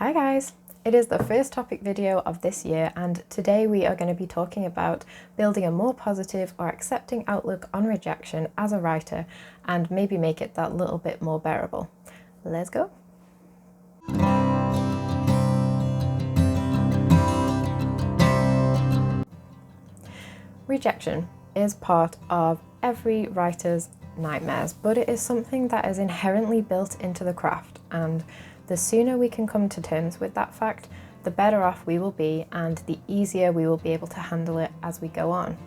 Hi guys! It is the first topic video of this year, and today we are going to be talking about building a more positive or accepting outlook on rejection as a writer and maybe make it that little bit more bearable. Let's go! Rejection is part of every writer's nightmares, but it is something that is inherently built into the craft, and the sooner we can come to terms with that fact, the better off we will be and the easier we will be able to handle it as we go on.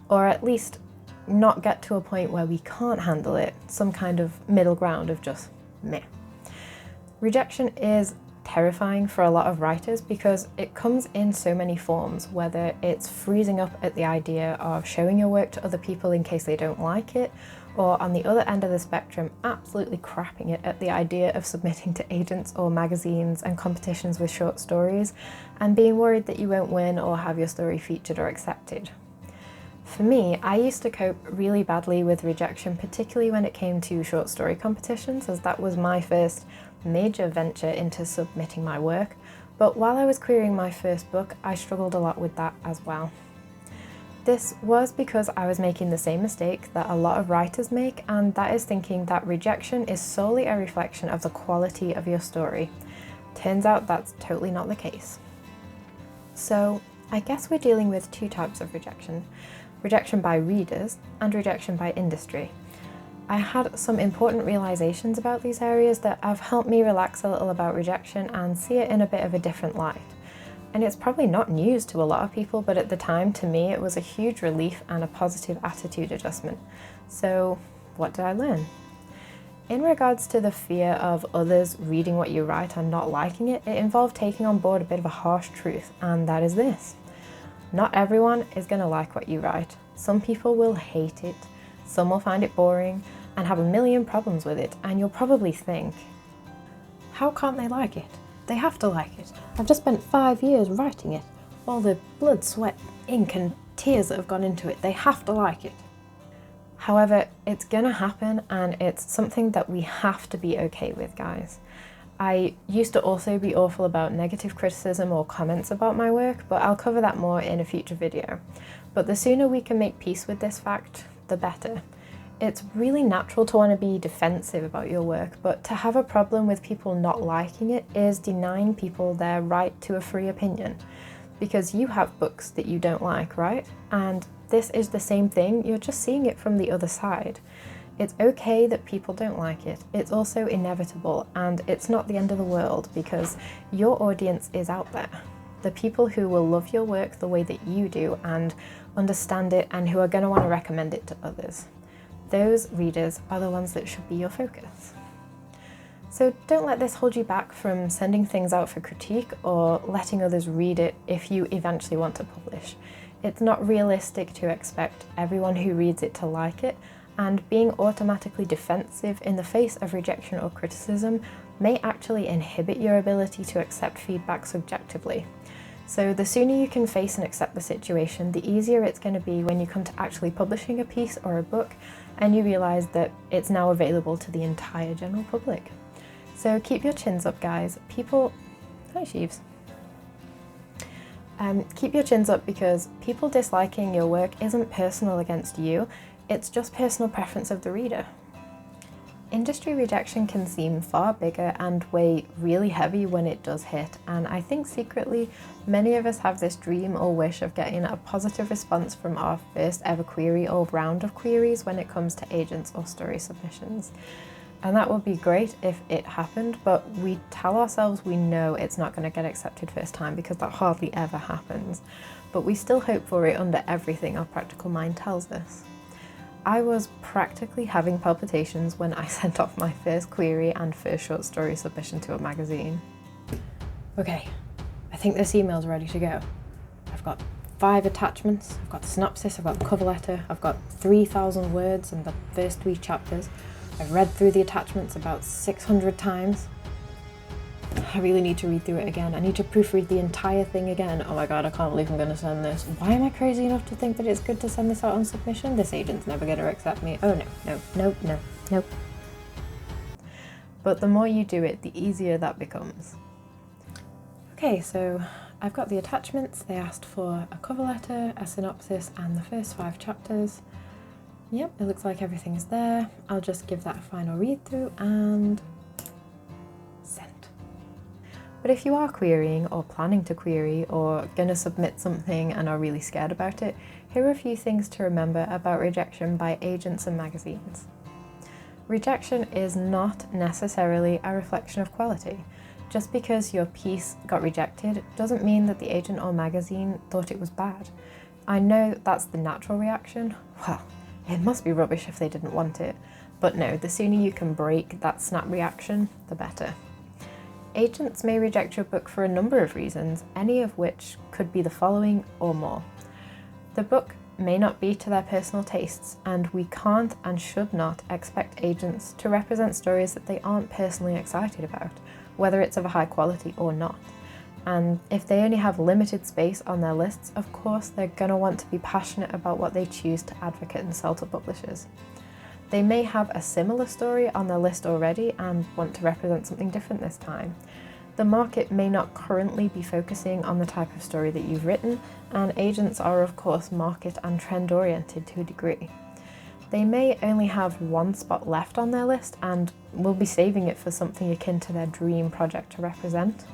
Or at least not get to a point where we can't handle it, some kind of middle ground of just meh. Rejection is terrifying for a lot of writers because it comes in so many forms, whether it's freezing up at the idea of showing your work to other people in case they don't like it, or on the other end of the spectrum, absolutely crapping it at the idea of submitting to agents or magazines and competitions with short stories and being worried that you won't win or have your story featured or accepted. For me, I used to cope really badly with rejection, particularly when it came to short story competitions, as that was my first major venture into submitting my work. But while I was querying my first book, I struggled a lot with that as well. This was because I was making the same mistake that a lot of writers make, and that is thinking that rejection is solely a reflection of the quality of your story. Turns out that's totally not the case. So I guess we're dealing with two types of rejection. Rejection by readers and rejection by industry. I had some important realizations about these areas that have helped me relax a little about rejection and see it in a bit of a different light. And it's probably not news to a lot of people, but at the time, to me, it was a huge relief and a positive attitude adjustment. So what did I learn? In regards to the fear of others reading what you write and not liking it, it involved taking on board a bit of a harsh truth, and that is this. Not everyone is going to like what you write. Some people will hate it, some will find it boring and have a million problems with it, and you'll probably think, how can't they like it? They have to like it. I've just spent 5 years writing it. All the blood, sweat, ink and tears that have gone into it, they have to like it. However, it's gonna happen, and it's something that we have to be okay with, guys. I used to also be awful about negative criticism or comments about my work, but I'll cover that more in a future video. But the sooner we can make peace with this fact, the better. It's really natural to want to be defensive about your work, but to have a problem with people not liking it is denying people their right to a free opinion. Because you have books that you don't like, right? And this is the same thing, you're just seeing it from the other side. It's okay that people don't like it. It's also inevitable, and it's not the end of the world because your audience is out there. The people who will love your work the way that you do and understand it and who are going to want to recommend it to others. Those readers are the ones that should be your focus. So don't let this hold you back from sending things out for critique or letting others read it if you eventually want to publish. It's not realistic to expect everyone who reads it to like it, and being automatically defensive in the face of rejection or criticism may actually inhibit your ability to accept feedback subjectively. So the sooner you can face and accept the situation, the easier it's going to be when you come to actually publishing a piece or a book and you realise that it's now available to the entire general public. So keep your chins up, guys. Hi Sheaves. Keep your chins up because people disliking your work isn't personal against you, it's just personal preference of the reader. Industry rejection can seem far bigger and weigh really heavy when it does hit, and I think secretly many of us have this dream or wish of getting a positive response from our first ever query or round of queries when it comes to agents or story submissions. And that would be great if it happened, but we tell ourselves we know it's not going to get accepted first time because that hardly ever happens. But we still hope for it under everything our practical mind tells us. I was practically having palpitations when I sent off my first query and first short story submission to a magazine. Okay, I think this email's ready to go. I've got 5 attachments, I've got the synopsis, I've got the cover letter, I've got 3,000 words in the first 3 chapters. I've read through the attachments about 600 times. I really need to read through it again. I need to proofread the entire thing again. Oh my god, I can't believe I'm going to send this. Why am I crazy enough to think that it's good to send this out on submission? This agent's never going to accept me. Oh no. But the more you do it, the easier that becomes. Okay, so I've got the attachments. They asked for a cover letter, a synopsis, and the first 5 chapters. Yep, it looks like everything is there. I'll just give that a final read through and send. But if you are querying or planning to query or gonna submit something and are really scared about it, here are a few things to remember about rejection by agents and magazines. Rejection is not necessarily a reflection of quality. Just because your piece got rejected doesn't mean that the agent or magazine thought it was bad. I know that's the natural reaction. Well, it must be rubbish if they didn't want it. But no, the sooner you can break that snap reaction, the better. Agents may reject your book for a number of reasons, any of which could be the following or more. The book may not be to their personal tastes, and we can't and should not expect agents to represent stories that they aren't personally excited about, whether it's of a high quality or not. And if they only have limited space on their lists, of course they're going to want to be passionate about what they choose to advocate and sell to publishers. They may have a similar story on their list already and want to represent something different this time. The market may not currently be focusing on the type of story that you've written, and agents are of course market and trend oriented to a degree. They may only have one spot left on their list and will be saving it for something akin to their dream project to represent.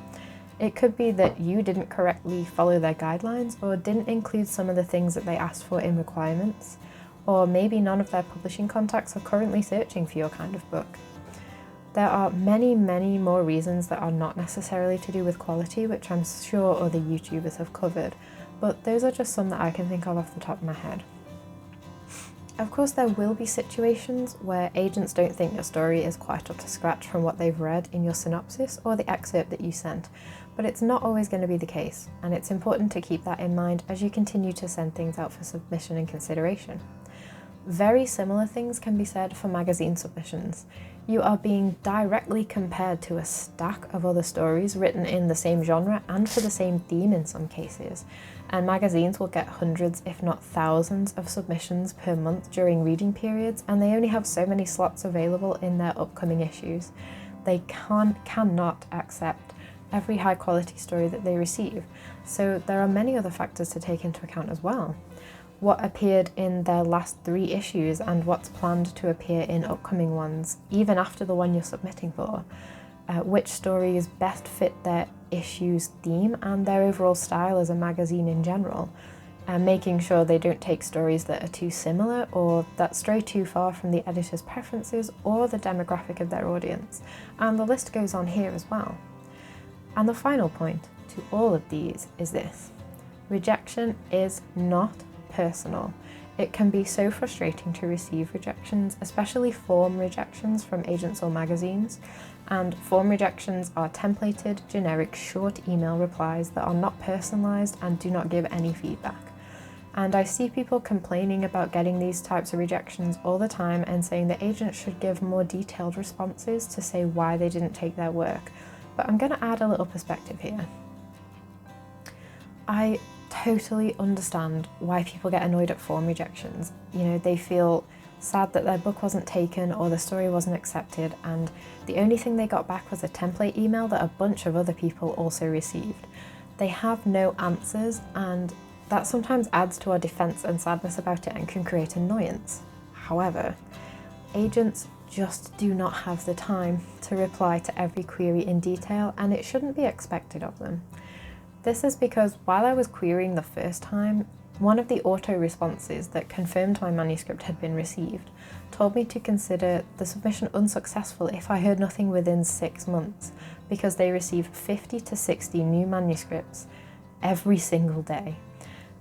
It could be that you didn't correctly follow their guidelines or didn't include some of the things that they asked for in requirements, or maybe none of their publishing contacts are currently searching for your kind of book. There are many more reasons that are not necessarily to do with quality, which I'm sure other YouTubers have covered, but those are just some that I can think of off the top of my head. Of course, there will be situations where agents don't think your story is quite up to scratch from what they've read in your synopsis or the excerpt that you sent, but it's not always going to be the case, and it's important to keep that in mind as you continue to send things out for submission and consideration. Very similar things can be said for magazine submissions. You are being directly compared to a stack of other stories written in the same genre and for the same theme in some cases, and magazines will get hundreds if not thousands of submissions per month during reading periods, and they only have so many slots available in their upcoming issues. They cannot accept every high quality story that they receive, so there are many other factors to take into account as well. What appeared in their last 3 issues and what's planned to appear in upcoming ones, even after the one you're submitting for. Which stories best fit their issue's theme and their overall style as a magazine in general, and making sure they don't take stories that are too similar or that stray too far from the editor's preferences or the demographic of their audience. And the list goes on here as well. And the final point to all of these is this: rejection is not personal. It can be so frustrating to receive rejections, especially form rejections from agents or magazines. And form rejections are templated, generic, short email replies that are not personalised and do not give any feedback. And I see people complaining about getting these types of rejections all the time and saying that agents should give more detailed responses to say why they didn't take their work. But I'm going to add a little perspective here. I totally understand why people get annoyed at form rejections. You know, they feel sad that their book wasn't taken or the story wasn't accepted, and the only thing they got back was a template email that a bunch of other people also received. They have no answers, and that sometimes adds to our defense and sadness about it and can create annoyance. However, agents just do not have the time to reply to every query in detail, and it shouldn't be expected of them. This is because while I was querying the first time, one of the auto responses that confirmed my manuscript had been received told me to consider the submission unsuccessful if I heard nothing within 6 months, because they receive 50 to 60 new manuscripts every single day.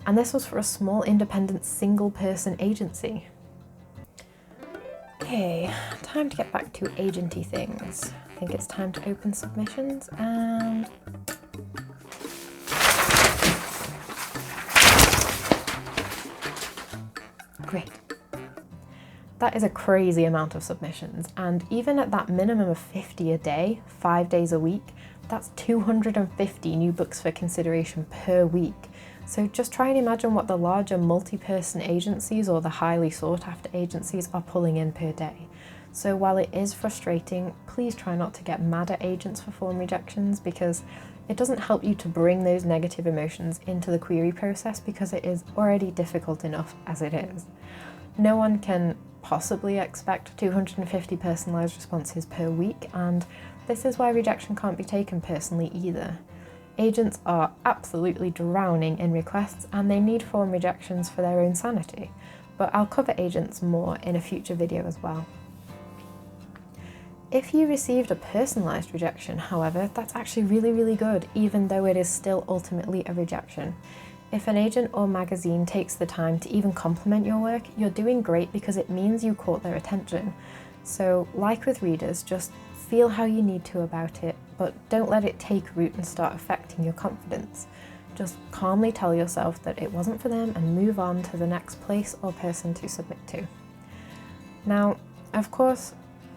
And this was for a small independent single person agency. Okay, time to get back to agenty things. I think it's time to open submissions and... Great. That is a crazy amount of submissions, and even at that minimum of 50 a day, 5 days a week, that's 250 new books for consideration per week. So just try and imagine what the larger multi-person agencies or the highly sought after agencies are pulling in per day. So while it is frustrating, please try not to get mad at agents for form rejections, because it doesn't help you to bring those negative emotions into the query process because it is already difficult enough as it is. No one can possibly expect 250 personalised responses per week, and this is why rejection can't be taken personally either. Agents are absolutely drowning in requests and they need form rejections for their own sanity, but I'll cover agents more in a future video as well. If you received a personalised rejection, however, that's actually really good, even though it is still ultimately a rejection. If an agent or magazine takes the time to even compliment your work, you're doing great because it means you caught their attention. So, like with readers, just feel how you need to about it, but don't let it take root and start affecting your confidence. Just calmly tell yourself that it wasn't for them and move on to the next place or person to submit to. Now, of course,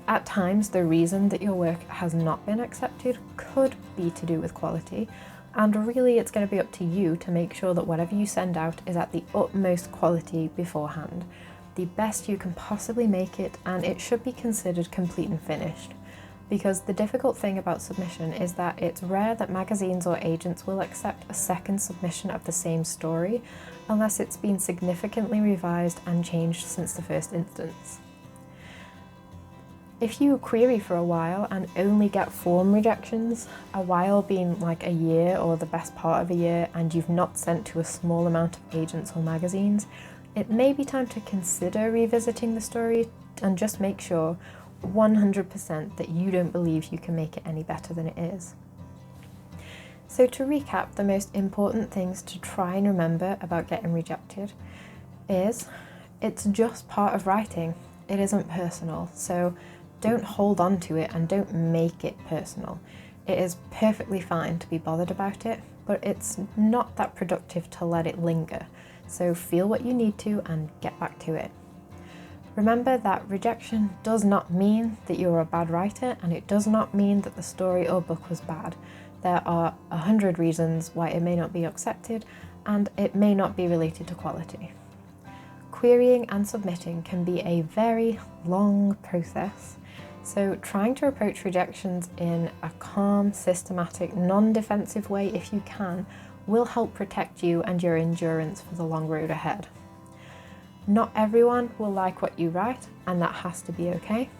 at times the reason that your work has not been accepted could be to do with quality, and really it's going to be up to you to make sure that whatever you send out is at the utmost quality beforehand, the best you can possibly make it, and it should be considered complete and finished. Because the difficult thing about submission is that it's rare that magazines or agents will accept a second submission of the same story unless it's been significantly revised and changed since the first instance. If you query for a while and only get form rejections, a while being like a year or the best part of a year, and you've not sent to a small amount of agents or magazines, it may be time to consider revisiting the story and just make sure 100% that you don't believe you can make it any better than it is. So to recap, the most important things to try and remember about getting rejected is it's just part of writing. It isn't personal, so don't hold on to it and don't make it personal. It is perfectly fine to be bothered about it, but it's not that productive to let it linger. So feel what you need to and get back to it. Remember that rejection does not mean that you're a bad writer, and it does not mean that the story or book was bad. There are 100 reasons why it may not be accepted, and it may not be related to quality. Querying and submitting can be a very long process, so trying to approach rejections in a calm, systematic, non-defensive way if you can will help protect you and your endurance for the long road ahead. Not everyone will like what you write, and that has to be okay.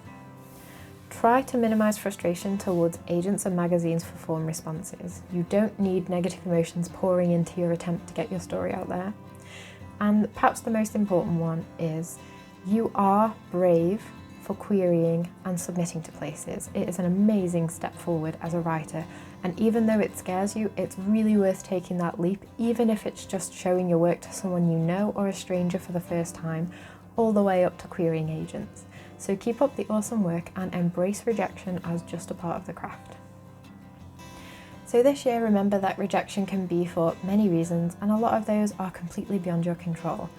Try to minimize frustration towards agents and magazines for form responses. You don't need negative emotions pouring into your attempt to get your story out there. And perhaps the most important one is you are brave for querying and submitting to places. It is an amazing step forward as a writer, and even though it scares you, it's really worth taking that leap, even if it's just showing your work to someone you know or a stranger for the first time, all the way up to querying agents. So keep up the awesome work and embrace rejection as just a part of the craft. So this year, remember that rejection can be for many reasons, and a lot of those are completely beyond your control.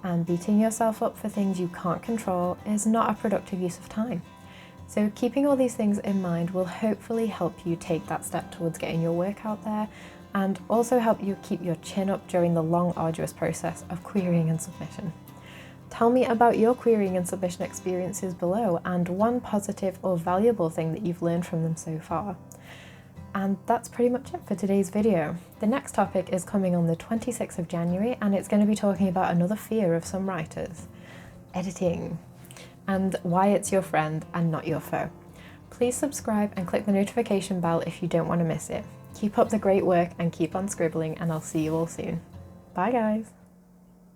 And beating yourself up for things you can't control is not a productive use of time. So keeping all these things in mind will hopefully help you take that step towards getting your work out there, and also help you keep your chin up during the long, arduous process of querying and submission. Tell me about your querying and submission experiences below, and one positive or valuable thing that you've learned from them so far. And that's pretty much it for today's video. The next topic is coming on the 26th of January, and it's going to be talking about another fear of some writers: editing, and why it's your friend and not your foe. Please subscribe and click the notification bell if you don't want to miss it. Keep up the great work and keep on scribbling, and I'll see you all soon. Bye guys!